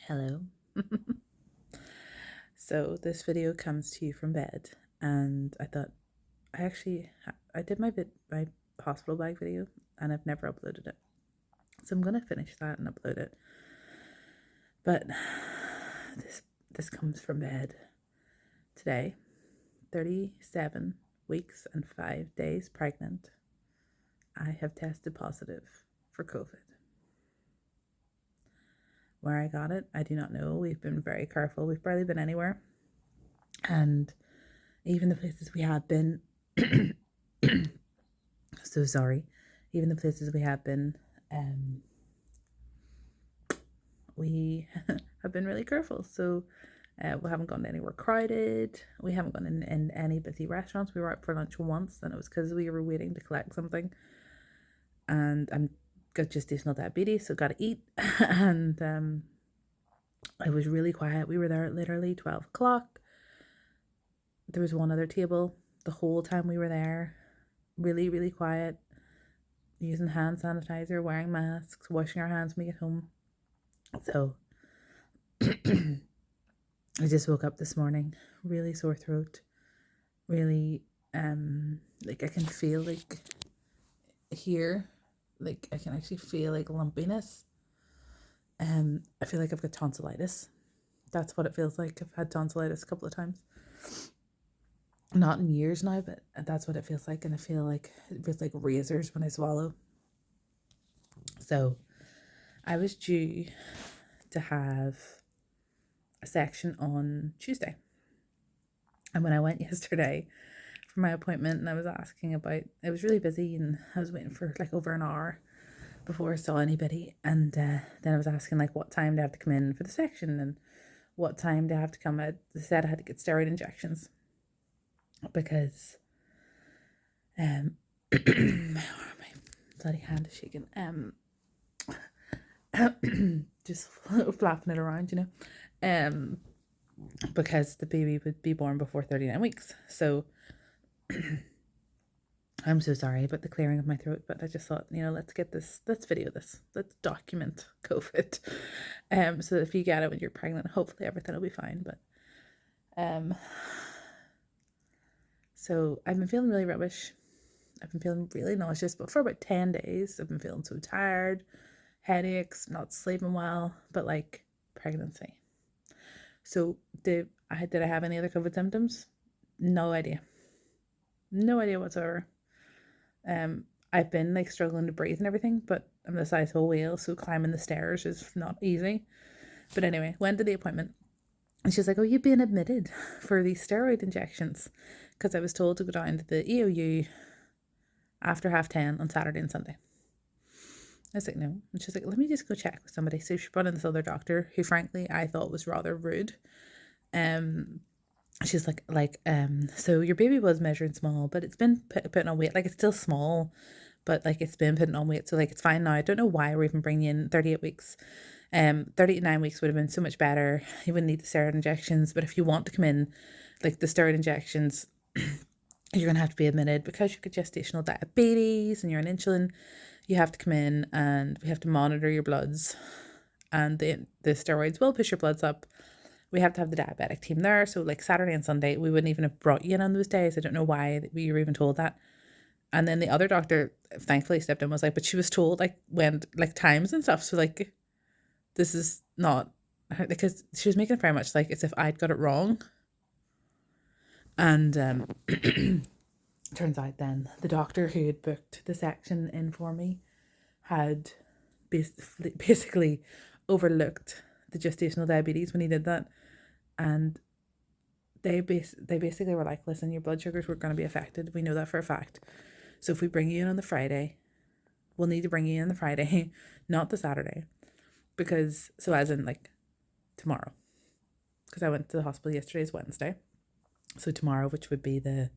Hello. So this video comes to you from bed, and I thought I did my hospital bag video, and I've never uploaded it, so I'm gonna finish that and upload it. But this comes from bed today. 37 weeks and 5 days pregnant. I have tested positive for COVID. Where I got it, I do not know. We've been very careful. We've barely been anywhere. And even the places we have been, so sorry, even the places we have been, we have been really careful. So we haven't gone anywhere crowded. We haven't gone in any busy restaurants. We were out for lunch once, and it was because we were waiting to collect something. And I'm got gestational diabetes, so got to eat. And it was really quiet. We were there at literally 12 o'clock. There was one other table the whole time we were there. Really, really quiet. Using hand sanitizer, wearing masks, washing our hands when we get home. So I just woke up this morning, really sore throat, really like I can feel like here, like I can actually feel like lumpiness. I feel like I've got tonsillitis. That's what it feels like. I've had tonsillitis a couple of times. Not in years now, but that's what it feels like, and I feel like it feels like razors when I swallow. So I was due to have a section on Tuesday, and when I went yesterday for my appointment, and I was asking about, it was really busy, and I was waiting for like over an hour before I saw anybody, and then I was asking like what time do I have to come in for the section, and what time do I have to come out. They said I had to get steroid injections because my bloody hand is shaking. Just flapping it around, because the baby would be born before 39 weeks. So I'm so sorry about the clearing of my throat, but I just thought, let's video this, let's document COVID. So that if you get it when you're pregnant, hopefully everything will be fine. But so I've been feeling really rubbish. I've been feeling really nauseous, but for about 10 days, I've been feeling so tired, headaches, not sleeping well, but like pregnancy. So did I have any other COVID symptoms? No idea. No idea whatsoever. I've been like struggling to breathe and everything, but I'm the size of a whale, so climbing the stairs is not easy. But anyway, went to the appointment, and she's like, "Oh, you've been admitted for these steroid injections," because I was told to go down to the EOU after 10:30 on Saturday and Sunday. I was like, no. And she's like, let me just go check with somebody. So she brought in this other doctor who, frankly, I thought was rather rude. She's like, so your baby was measuring small, but it's been putting on weight. Like, it's still small, but like it's been putting on weight. So like, it's fine now. I don't know why we're even bringing in 38 weeks. 39 weeks would have been so much better. You wouldn't need the steroid injections. But if you want to come in, like the steroid injections, you're going to have to be admitted because you've got gestational diabetes and you're on insulin. You have to come in and we have to monitor your bloods, and the steroids will push your bloods up. We have to have the diabetic team there. So like Saturday and Sunday, we wouldn't even have brought you in on those days. I don't know why we were even told that. And then the other doctor thankfully stepped in, was like, but she was told like when, like times and stuff. So like, this is not, because she was making it very much like as if I'd got it wrong. And turns out then the doctor who had booked the section in for me had basically overlooked the gestational diabetes when he did that. And they basically were like, listen, your blood sugars were going to be affected. We know that for a fact. So if we bring you in on the Friday, we'll need to bring you in on the Friday, not the Saturday. Because, so as in like tomorrow. Because I went to the hospital yesterday is Wednesday. So tomorrow, which would be the,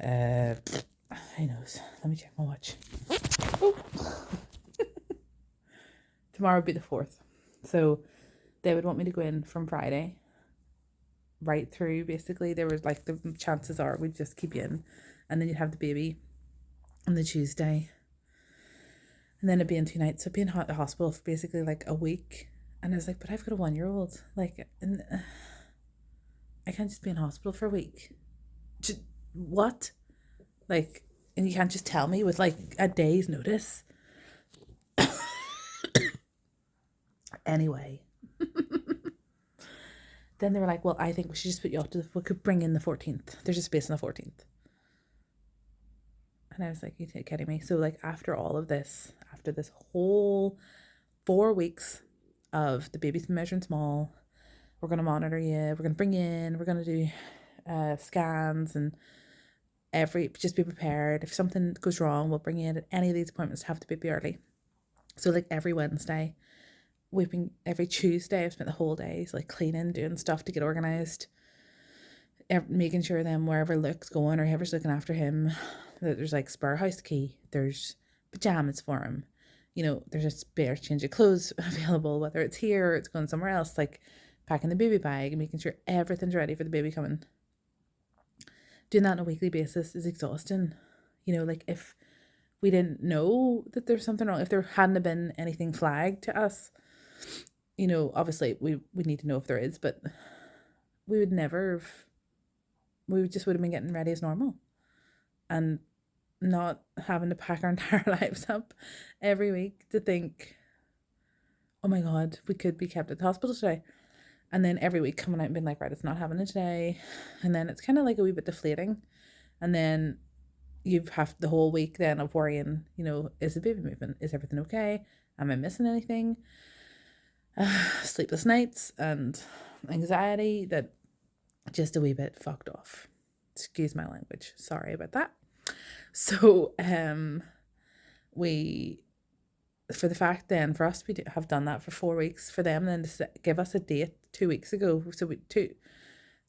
who knows? Let me check my watch. Oh. Tomorrow would be the 4th. So they would want me to go in from Friday right through. Basically, there was like, the chances are we'd just keep you in, and then you'd have the baby on the Tuesday, and then it'd be in 2 nights. So I'd be in the hospital for basically like a week, And I was like, but I've got a 1-year-old. Like, and I can't just be in hospital for a week. Just, what? Like, and you can't just tell me with like a day's notice. Anyway, then they were like, well, I think we should just put you off we could bring in the 14th. There's a space on the 14th. And I was like, you kidding me? So like after all of this, after this whole 4 weeks of the baby's been measuring small, we're going to monitor you, we're going to bring you in, we're going to do scans and just be prepared. If something goes wrong, we'll bring you in at any of these appointments to have the baby early. So like every Wednesday, every Tuesday, I've spent the whole day like cleaning, doing stuff to get organised, making sure then wherever Luke's going or whoever's looking after him, that there's like spare house key, there's pajamas for him, there's a spare change of clothes available, whether it's here or it's going somewhere else, like packing the baby bag and making sure everything's ready for the baby coming. Doing that on a weekly basis is exhausting. Like if we didn't know that there's something wrong, if there hadn't been anything flagged to us, obviously we need to know if there is, but we would never have, we just would have been getting ready as normal and not having to pack our entire lives up every week to think, oh my God, we could be kept at the hospital today. And then every week coming out and being like, right, it's not happening today. And then it's kind of like a wee bit deflating. And then you have the whole week then of worrying, is the baby moving? Is everything okay? Am I missing anything? Sleepless nights and anxiety that just a wee bit fucked off. Excuse my language. Sorry about that. So, for the fact then for us, we have done that for 4 weeks, for them then to give us a date 2 weeks ago. So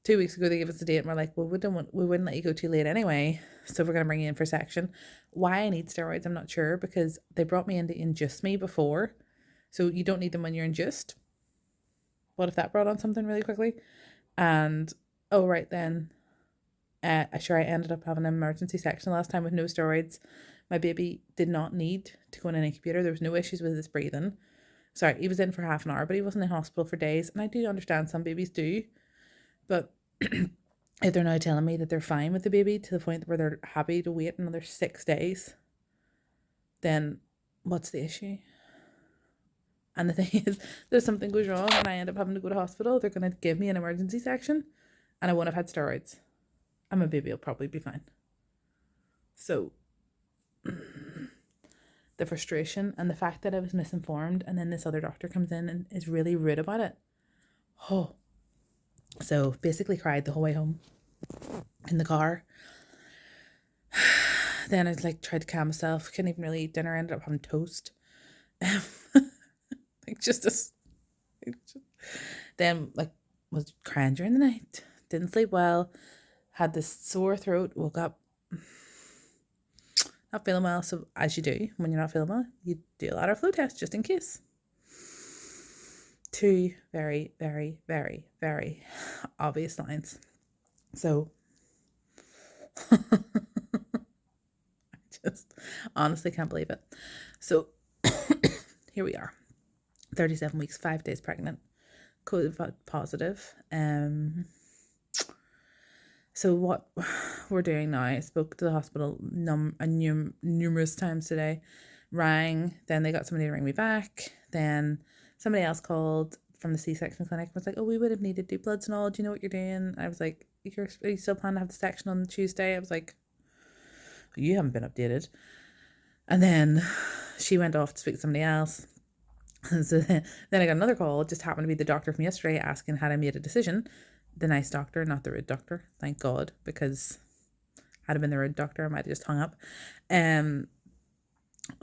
two weeks ago they gave us a date and we're like, well, we wouldn't let you go too late anyway, so we're going to bring you in for section. Why I need steroids, I'm not sure, because they brought me in to induce me before, so you don't need them when you're induced. What if that brought on something really quickly? And right then, sure, I ended up having an emergency section last time with no steroids. My baby did not need to go in an incubator. There was no issues with his breathing. Sorry, he was in for half an hour, but he wasn't in hospital for days. And I do understand some babies do. But if they're now telling me that they're fine with the baby to the point where they're happy to wait another 6 days, then what's the issue? And the thing is, there's something goes wrong and I end up having to go to hospital, they're going to give me an emergency section and I won't have had steroids. And my baby will probably be fine. So the frustration and the fact that I was misinformed, and then this other doctor comes in and is really rude about it. Oh, so basically cried the whole way home in the car. Then I like tried to calm myself, couldn't even really eat dinner, ended up having toast. Then like was crying during the night, didn't sleep well, had this sore throat, woke up not feeling well. So as you do when you're not feeling well, you do a lot of flow tests just in case. 2 very, very, very, very obvious signs. So I just honestly can't believe it. So here we are, 37 weeks, 5 days pregnant, COVID positive. So what we're doing now, I spoke to the hospital numerous times today, rang, then they got somebody to ring me back, then somebody else called from the C-section clinic and was like, oh, we would have needed to do bloods and all, do you know what you're doing? I was like, are you still planning to have the section on Tuesday? I was like, you haven't been updated. And then she went off to speak to somebody else. So then I got another call, it just happened to be the doctor from yesterday asking had I made a decision. The nice doctor, not the rude doctor, thank God, because had it been the rude doctor, I might have just hung up.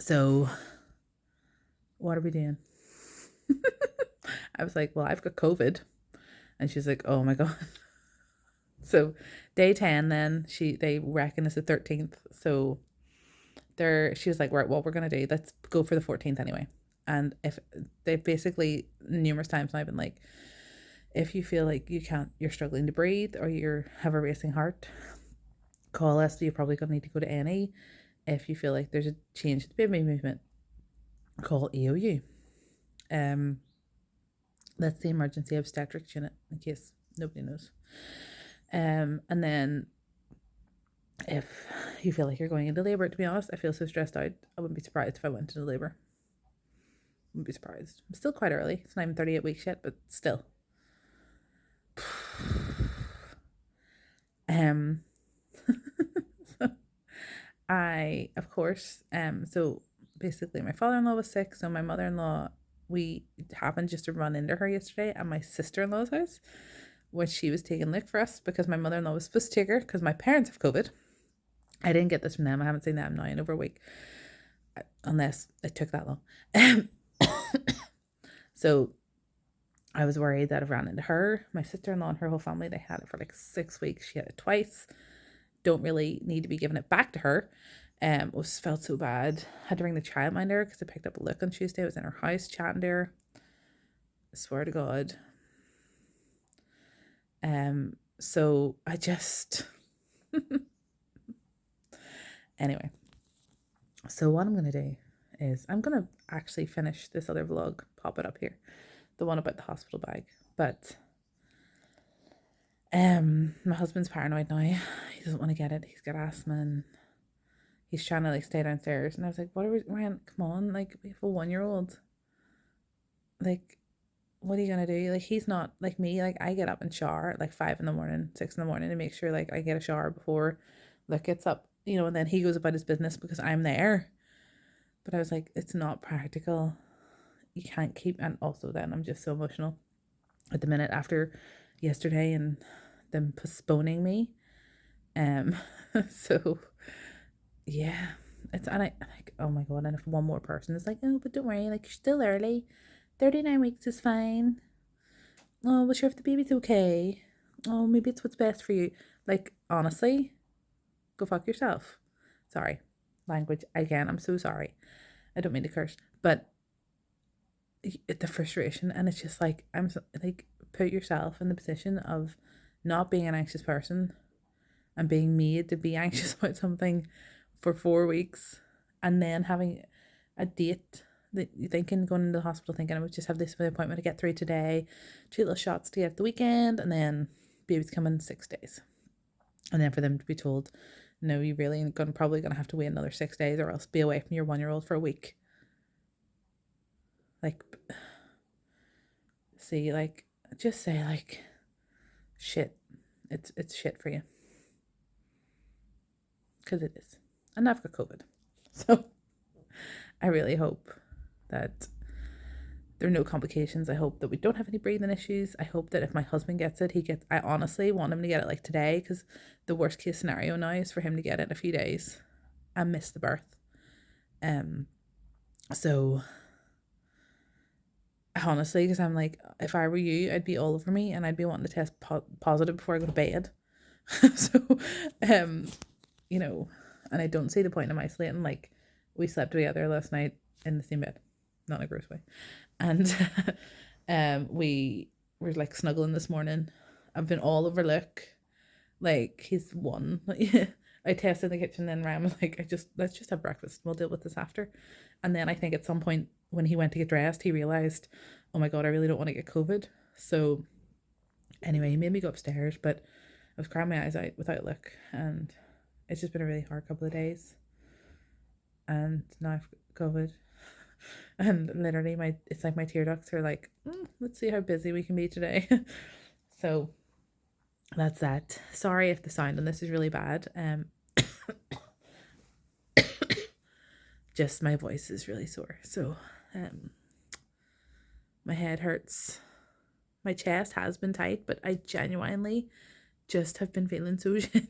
So what are we doing? I was like, well, I've got COVID. And she's like, oh my God. So day 10 then, they reckon it's the 13th. So she was like, right, what we're going to do, let's go for the 14th anyway. And if they've basically numerous times I've been like, if you feel like you're struggling to breathe or you have a racing heart, call us. You're probably going to need to go to NE. If you feel like there's a change in the baby movement, call EOU. That's the emergency obstetrics unit, in case nobody knows. And then if you feel like you're going into labor, to be honest, I feel so stressed out. I wouldn't be surprised if I went into labor. Wouldn't be surprised. I'm still quite early. It's not even 38 weeks yet, but still. So I, of course, so basically my father-in-law was sick, so my mother-in-law, we happened just to run into her yesterday at my sister-in-law's house, when she was taking Luke for us, because my mother-in-law was supposed to take her because my parents have COVID. I didn't get this from them. I haven't seen them now in over a week, unless it took that long. So I was worried that I ran into her, my sister-in-law and her whole family. They had it for like 6 weeks. She had it twice. Don't really need to be giving it back to her. Felt so bad. Had to ring the childminder because I picked up a Luke on Tuesday. I was in her house chatting to her. I swear to God. So I just anyway. So what I'm gonna do is I'm gonna actually finish this other vlog, pop it up here, the one about the hospital bag. But my husband's paranoid now. He doesn't want to get it. He's got asthma and he's trying to like stay downstairs. And I was like, what are we, Ryan, come on, like we have a 1-year-old. Like, what are you gonna do? Like, he's not like me. Like, I get up and shower at like 5 in the morning, 6 in the morning, to make sure like I get a shower before Luke gets up, you know, and then he goes about his business because I'm there. But I was like, it's not practical. You can't keep, and also then I'm just so emotional at the minute after yesterday and them postponing me. So yeah, it's, and I like, oh my God, and if one more person is like, oh, but don't worry, like you're still early, 39 weeks is fine. Oh, well, sure, if the baby's okay, oh, maybe it's what's best for you. Like, honestly, go fuck yourself. Sorry, language again. I'm so sorry. I don't mean to curse, but the frustration, and it's just like, I'm so, like, put yourself in the position of not being an anxious person and being made to be anxious about something for 4 weeks, and then having a date that you thinking, going into the hospital thinking I would just have this appointment to get through today, 2 little shots to get the weekend, and then baby's coming in 6 days, and then for them to be told, no, you really probably gonna have to wait another 6 days or else be away from your 1-year-old for a week. Like, see, like, just say like, shit, it's shit for you, because it is. And I've got COVID, so I really hope that there are no complications. I hope that we don't have any breathing issues. I hope that if my husband gets it, I honestly want him to get it like today, because the worst case scenario now is for him to get it in a few days and miss the birth. So honestly, because I'm like, if I were you, I'd be all over me and I'd be wanting to test positive before I go to bed. So, you know, and I don't see the point in isolating. Like, we slept together last night in the same bed, not in a gross way, and we were like snuggling this morning. I've been all over Luke, like he's one. I tested in the kitchen, then Ryan was like, let's just have breakfast. We'll deal with this after. And then I think at some point when he went to get dressed, he realized, oh my God, I really don't want to get COVID. So anyway, he made me go upstairs, but I was crying my eyes out without Luke, and it's just been a really hard couple of days. And now I've COVID, and literally it's like my tear ducts are like, let's see how busy we can be today. So that's that. Sorry if the sound on this is really bad. Just my voice is really sore. So my head hurts. My chest has been tight, but I genuinely just have been feeling so shit.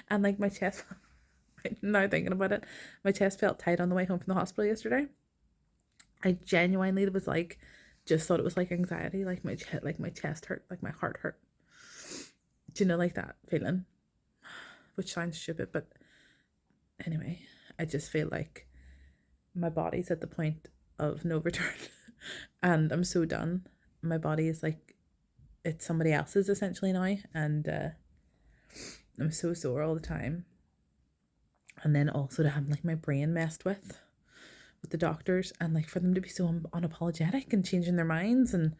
And like my chest, now thinking about it, my chest felt tight on the way home from the hospital yesterday. I genuinely was like, just thought it was like anxiety, like my chest hurt, like my heart hurt. Do you know, like that feeling? Which sounds stupid, but anyway, I just feel like my body's at the point of no return, and I'm so done. My body is like, it's somebody else's essentially now, and I'm so sore all the time. And then also to have like my brain messed with the doctors, and like for them to be so unapologetic and changing their minds, and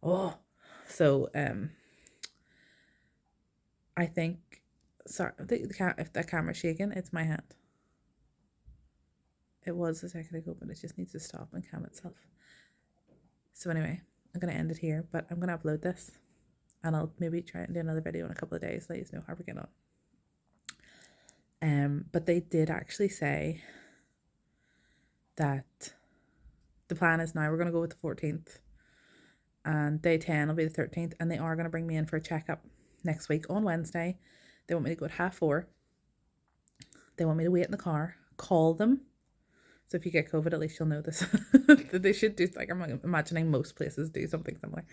Oh, so I think, sorry, if the camera's shaking, it's my hand. It was a second ago, but it just needs to stop and calm itself. So anyway, I'm gonna end it here, but I'm gonna upload this, and I'll maybe try and do another video in a couple of days. Let you know how we're getting on. But they did actually say that the plan is now we're gonna go with the 14th, and day 10 will be the 13th, and they are gonna bring me in for a checkup next week on Wednesday. They want me to go at 4:30. They want me to wait in the car, call them. So if you get COVID, at least you'll know this. That they should do, like, I'm imagining most places do something similar.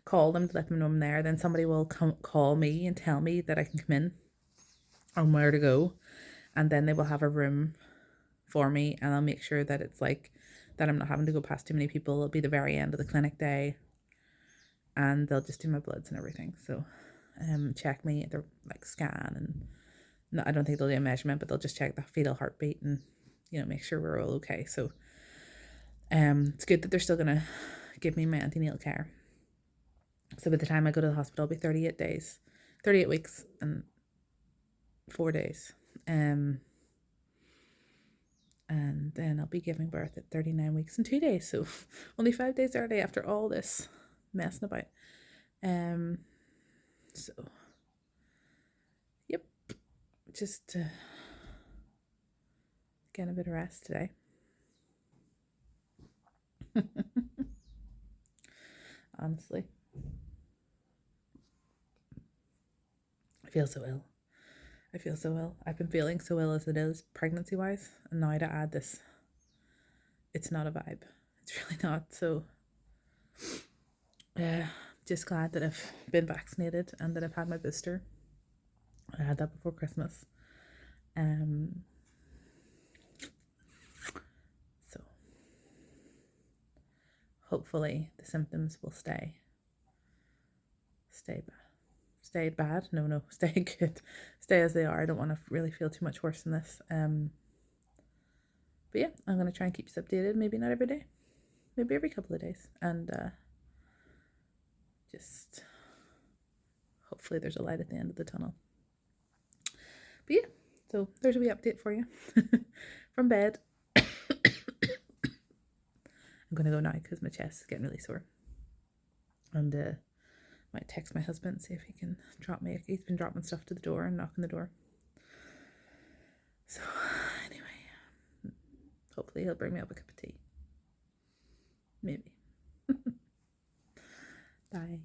Call them to let them know I'm there. Then somebody will call me and tell me that I can come in or where to go. And then they will have a room for me, and I'll make sure that it's like that I'm not having to go past too many people. It'll be the very end of the clinic day, and they'll just do my bloods and everything. So check me, they're like scan, and no, I don't think they'll do a measurement, but they'll just check the fetal heartbeat and, you know, make sure we're all okay. So it's good that they're still gonna give me my antenatal care. So by the time I go to the hospital, it'll be 38 weeks and 4 days. And then I'll be giving birth at 39 weeks and 2 days. So only 5 days early after all this messing about. So yep, just getting a bit of rest today. Honestly, I feel so ill. I've been feeling so ill as it is pregnancy wise, and now to add this, it's not a vibe. It's really not. So just glad that I've been vaccinated and that I've had my booster. I had that before Christmas. So hopefully the symptoms will stay bad. No, stay good. Stay as they are. I don't want to really feel too much worse than this. But yeah, I'm going to try and keep you updated. Maybe not every day. Maybe every couple of days. And just hopefully there's a light at the end of the tunnel. But yeah, so there's a wee update for you from bed. I'm going to go now because my chest is getting really sore. And might text my husband, see if he can drop me. He's been dropping stuff to the door and knocking the door. So anyway, hopefully he'll bring me up a cup of tea. Maybe. Bye.